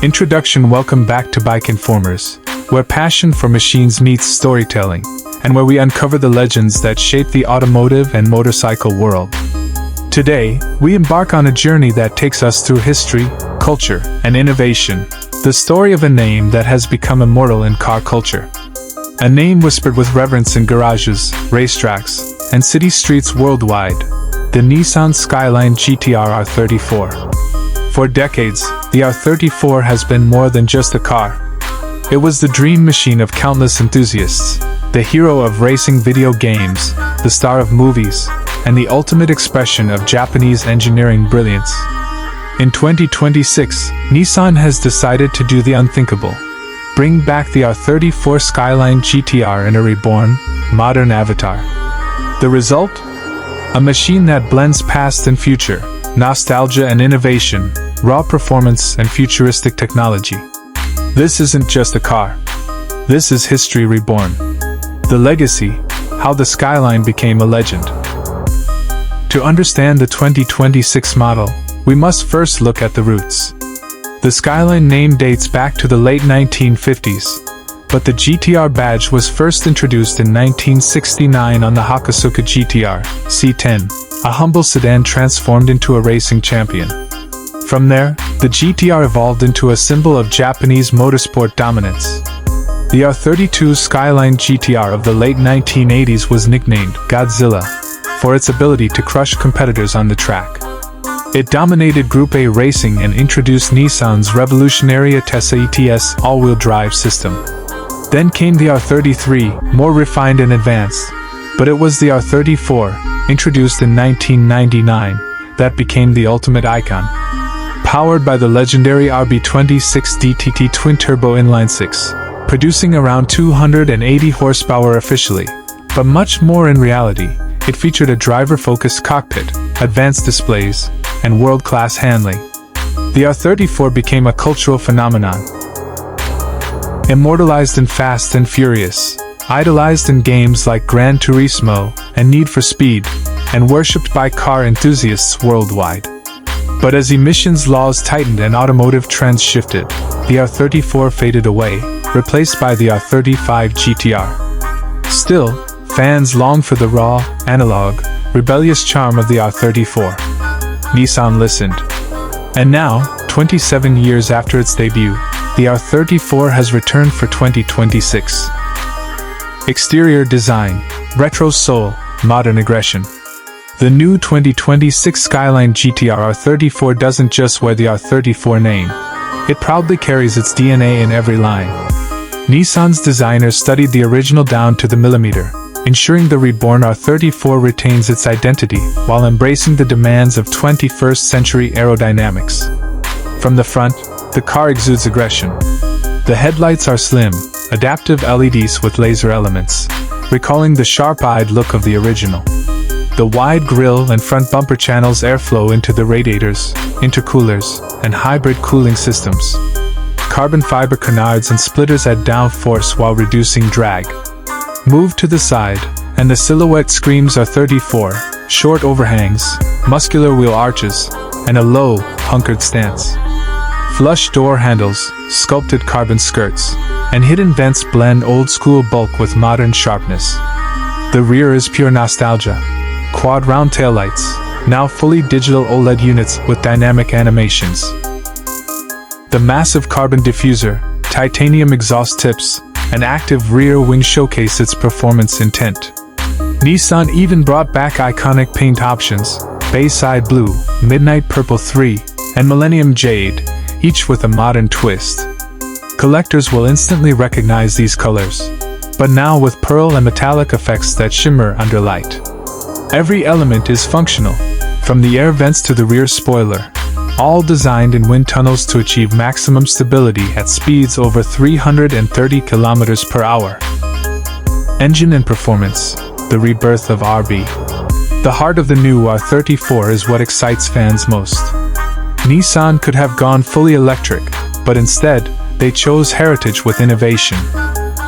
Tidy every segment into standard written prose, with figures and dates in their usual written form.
Introduction. Welcome back to Bike Informers, where passion for machines meets storytelling, and where we uncover the legends that shape the automotive and motorcycle world. Today, we embark on a journey that takes us through history, culture, and innovation, the story of a name that has become immortal in car culture. A name whispered with reverence in garages, racetracks, and city streets worldwide, the Nissan Skyline GT-R R34. For decades, the R34 has been more than just a car. It was the dream machine of countless enthusiasts, the hero of racing video games, the star of movies, and the ultimate expression of Japanese engineering brilliance. In 2026, Nissan has decided to do the unthinkable: bring back the R34 Skyline GT-R in a reborn, modern avatar. The result? A machine that blends past and future, nostalgia and innovation, raw performance and futuristic technology. This isn't just a car. This is history reborn. The legacy, how the Skyline became a legend. To understand the 2026 model, we must first look at the roots. The Skyline name dates back to the late 1950s, but the GT-R badge was first introduced in 1969 on the Hakosuka GT-R C10, a humble sedan transformed into a racing champion. From there, the GT-R evolved into a symbol of Japanese motorsport dominance. The R32 Skyline GT-R of the late 1980s was nicknamed Godzilla for its ability to crush competitors on the track. It dominated Group A racing and introduced Nissan's revolutionary Atessa ETS all-wheel drive system. Then came the R33, more refined and advanced, but it was the R34, introduced in 1999, that became the ultimate icon. Powered by the legendary RB26 DTT twin-turbo inline-6, producing around 280 horsepower officially, but much more in reality. It featured a driver-focused cockpit, advanced displays, and world-class handling. The R34 became a cultural phenomenon. Immortalized in Fast and Furious, idolized in games like Gran Turismo and Need for Speed, and worshipped by car enthusiasts worldwide. But as emissions laws tightened and automotive trends shifted, the R34 faded away, replaced by the R35 GT-R. Still, fans long for the raw, analog, rebellious charm of the R34. Nissan listened. And now, 27 years after its debut, the R34 has returned for 2026. Exterior design, retro soul, modern aggression. The new 2026 Skyline GT-R R34 doesn't just wear the R34 name. It proudly carries its DNA in every line. Nissan's designers studied the original down to the millimeter, ensuring the reborn R34 retains its identity while embracing the demands of 21st century aerodynamics. From the front, the car exudes aggression. The headlights are slim, adaptive LEDs with laser elements, recalling the sharp-eyed look of the original. The wide grille and front bumper channels airflow into the radiators, intercoolers, and hybrid cooling systems. Carbon fiber canards and splitters add downforce while reducing drag. Move to the side, and the silhouette screams R34, short overhangs, muscular wheel arches, and a low, hunkered stance. Flush door handles, sculpted carbon skirts, and hidden vents blend old-school bulk with modern sharpness. The rear is pure nostalgia. Quad round taillights, now fully digital OLED units with dynamic animations. The massive carbon diffuser, titanium exhaust tips, and active rear wing showcase its performance intent. Nissan even brought back iconic paint options: Bayside Blue, Midnight Purple 3, and Millennium Jade, each with a modern twist. Collectors will instantly recognize these colors, but now with pearl and metallic effects that shimmer under light. Every element is functional, from the air vents to the rear spoiler, all designed in wind tunnels to achieve maximum stability at speeds over 330 km per hour. Engine and performance, the rebirth of RB. The heart of the new R34 is what excites fans most. Nissan could have gone fully electric, but instead, they chose heritage with innovation.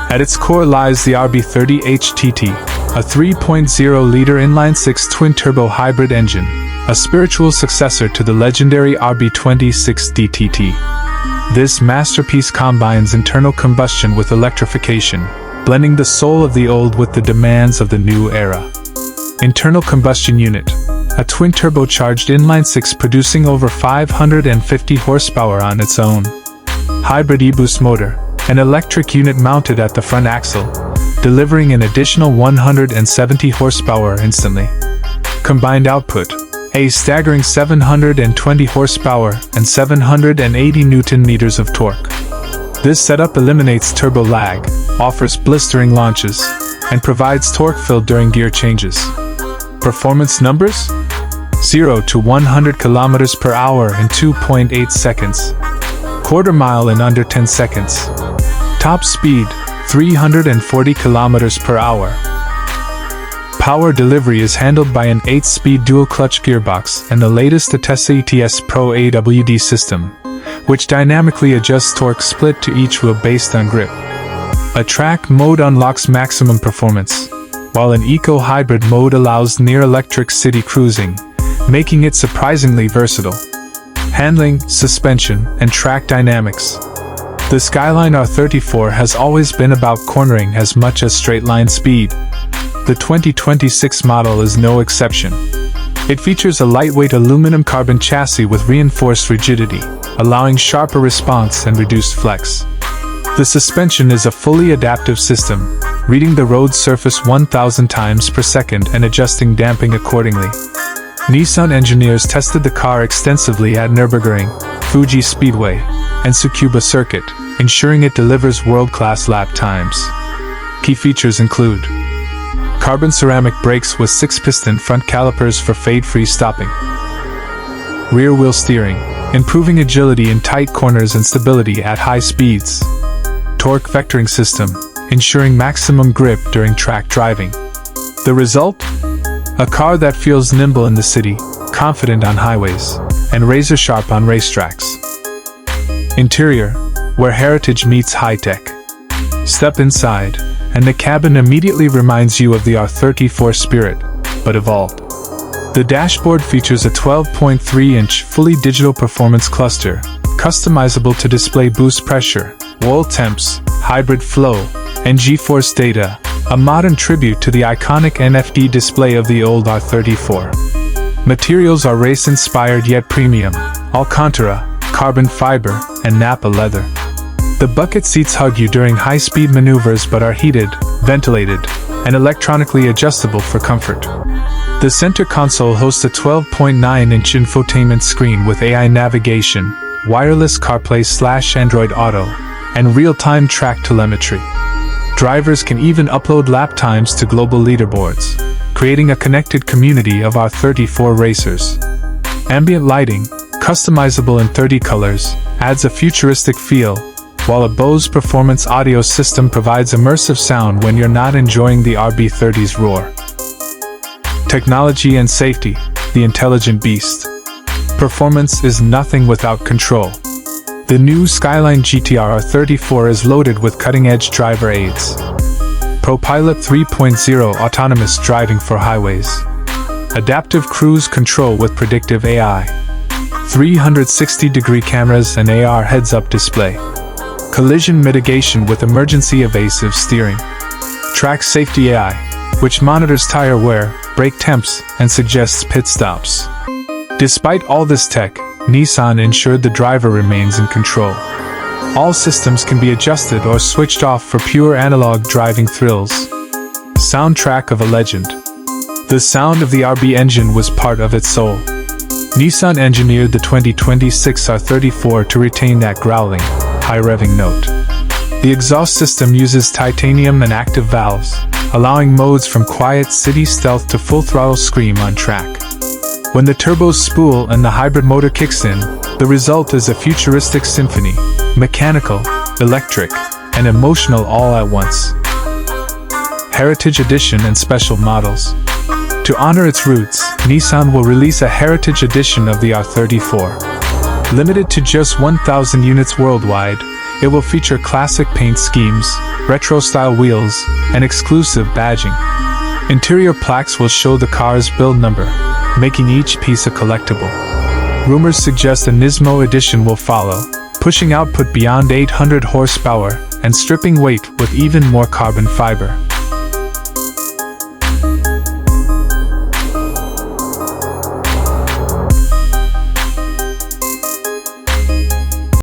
At its core lies the RB30 HTT, a 3.0-liter inline-6 twin-turbo hybrid engine, a spiritual successor to the legendary RB26 DTT. This masterpiece combines internal combustion with electrification, blending the soul of the old with the demands of the new era. Internal combustion unit. A twin-turbocharged inline-six producing over 550 horsepower on its own. Hybrid e-boost motor. An electric unit mounted at the front axle, delivering an additional 170 horsepower instantly. Combined output. A staggering 720 horsepower and 780 Newton-meters of torque. This setup eliminates turbo lag, offers blistering launches, and provides torque fill during gear changes. Performance numbers? 0 to 100 kilometers per hour in 2.8 seconds. Quarter mile in under 10 seconds. Top speed, 340 kilometers per hour. Power delivery is handled by an 8-speed dual-clutch gearbox and the latest Atessa ETS Pro AWD system, which dynamically adjusts torque split to each wheel based on grip. A track mode unlocks maximum performance, while an eco-hybrid mode allows near-electric city cruising, making it surprisingly versatile. Handling, suspension, and track dynamics. The Skyline R34 has always been about cornering as much as straight-line speed. The 2026 model is no exception. It features a lightweight aluminum carbon chassis with reinforced rigidity, allowing sharper response and reduced flex. The suspension is a fully adaptive system, reading the road surface 1,000 times per second and adjusting damping accordingly. Nissan engineers tested the car extensively at Nürburgring, Fuji Speedway, and Tsukuba Circuit, ensuring it delivers world-class lap times. Key features include carbon ceramic brakes with 6-piston front calipers for fade-free stopping. Rear-wheel steering, improving agility in tight corners and stability at high speeds. Torque vectoring system, ensuring maximum grip during track driving. The result? A car that feels nimble in the city, confident on highways, and razor-sharp on racetracks. Interior, where heritage meets high-tech. Step inside, and the cabin immediately reminds you of the R34 spirit, but evolved. The dashboard features a 12.3-inch fully digital performance cluster, customizable to display boost pressure, oil temps, hybrid flow, and G-force data, a modern tribute to the iconic NFD display of the old R34. Materials are race-inspired yet premium, Alcantara, carbon fiber, and Nappa leather. The bucket seats hug you during high-speed maneuvers but are heated, ventilated, and electronically adjustable for comfort. The center console hosts a 12.9-inch infotainment screen with AI navigation, wireless CarPlay/Android Auto, and real-time track telemetry. Drivers can even upload lap times to global leaderboards, creating a connected community of R34 racers. Ambient lighting, customizable in 30 colors, adds a futuristic feel, while a Bose Performance audio system provides immersive sound when you're not enjoying the RB30's roar. Technology and safety, the intelligent beast. Performance is nothing without control. The new Skyline GT-R R34 is loaded with cutting-edge driver aids. ProPilot 3.0 autonomous driving for highways. Adaptive cruise control with predictive AI. 360-degree cameras and AR heads-up display. Collision mitigation with emergency evasive steering. Track safety AI, which monitors tire wear, brake temps, and suggests pit stops. Despite all this tech, Nissan ensured the driver remains in control. All systems can be adjusted or switched off for pure analog driving thrills. Soundtrack of a legend. The sound of the RB engine was part of its soul. Nissan engineered the 2026 R34 to retain that growling, high-revving note. The exhaust system uses titanium and active valves, allowing modes from quiet city stealth to full-throttle scream on track. When the turbos spool and the hybrid motor kicks in, the result is a futuristic symphony, mechanical, electric, and emotional all at once. Heritage Edition and special models. To honor its roots, Nissan will release a Heritage Edition of the R34. Limited to just 1,000 units worldwide, it will feature classic paint schemes, retro-style wheels, and exclusive badging. Interior plaques will show the car's build number, making each piece a collectible. Rumors suggest a Nismo edition will follow, pushing output beyond 800 horsepower and stripping weight with even more carbon fiber.